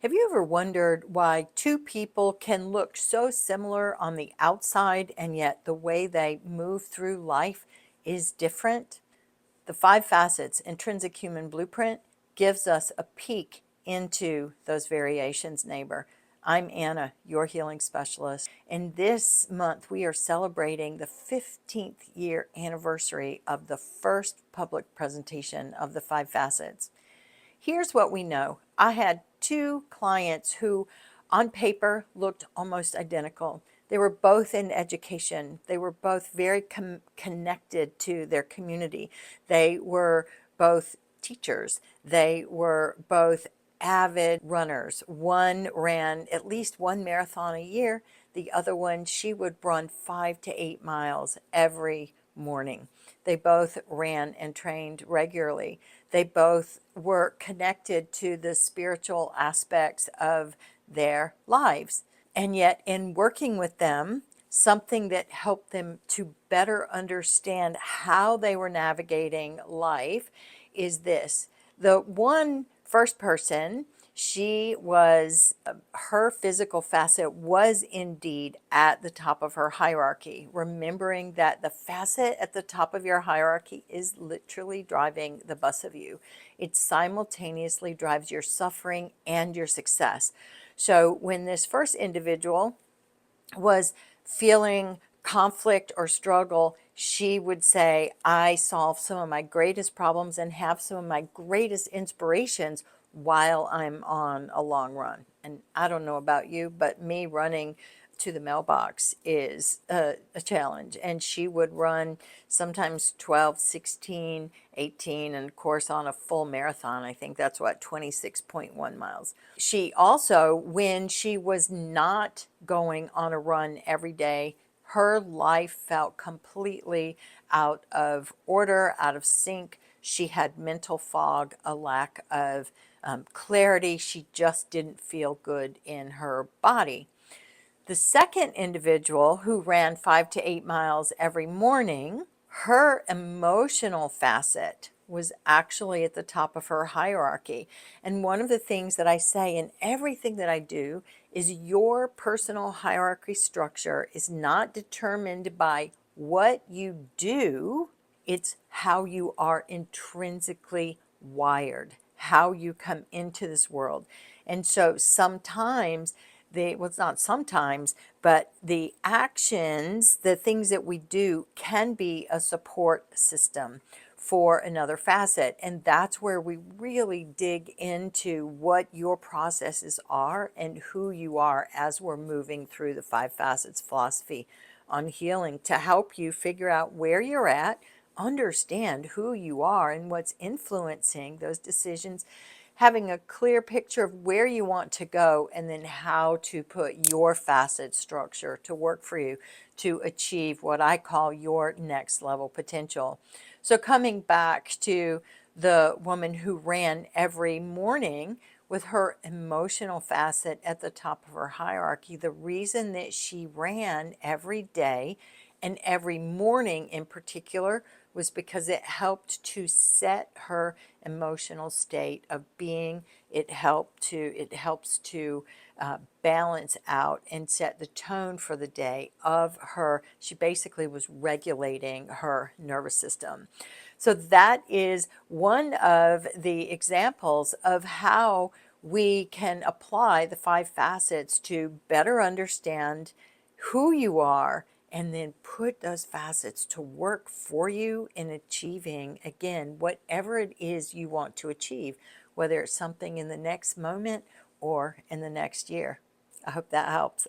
Have you ever wondered why two people can look so similar on the outside and yet the way they move through life is different? The Five Facets Intrinsic Human Blueprint gives us a peek into those variations, neighbor. I'm Anna, your healing specialist, and this month we are celebrating the 15th year anniversary of the first public presentation of the Five Facets. Here's what we know. I had two clients who, on paper, looked almost identical. They were both in education. They were both very connected to their community. They were both teachers. They were both avid runners. One ran at least one marathon a year. The other one, she would run 5 to 8 miles every morning. They both ran and trained regularly. They both were connected to the spiritual aspects of their lives. And yet, in working with them, something that helped them to better understand how they were navigating life is this. The one first person, her physical facet was indeed at the top of her hierarchy, remembering that the facet at the top of your hierarchy is literally driving the bus of you. It simultaneously drives your suffering and your success. So when this first individual was feeling conflict or struggle, she would say, I solve some of my greatest problems and have some of my greatest inspirations while I'm on a long run. And I don't know about you, but me running to the mailbox is a challenge. And she would run sometimes 12, 16, 18, and of course on a full marathon, I think that's what, 26.1 miles. She also, when she was not going on a run every day, her life felt completely out of order, out of sync. She had mental fog, a lack of clarity. She just didn't feel good in her body. The second individual who ran 5 to 8 miles every morning, her emotional facet was actually at the top of her hierarchy. And one of the things that I say in everything that I do is your personal hierarchy structure is not determined by what you do, it's how you are intrinsically wired, how you come into this world. And so sometimes well, it's not sometimes, but the actions, the things that we do can be a support system for another facet. And that's where we really dig into what your processes are and who you are as we're moving through the Five Facets philosophy on healing to help you figure out where you're at, understand who you are and what's influencing those decisions, having a clear picture of where you want to go, and then how to put your facet structure to work for you to achieve what I call your next level potential. So coming back to the woman who ran every morning with her emotional facet at the top of her hierarchy, the reason that she ran every day and every morning in particular was because it helped to set her emotional state of being. It helps to balance out and set the tone for the day of her. She basically was regulating her nervous system. So that is one of the examples of how we can apply the five facets to better understand who you are and then put those facets to work for you in achieving, again, whatever it is you want to achieve, whether it's something in the next moment or in the next year. I hope that helps.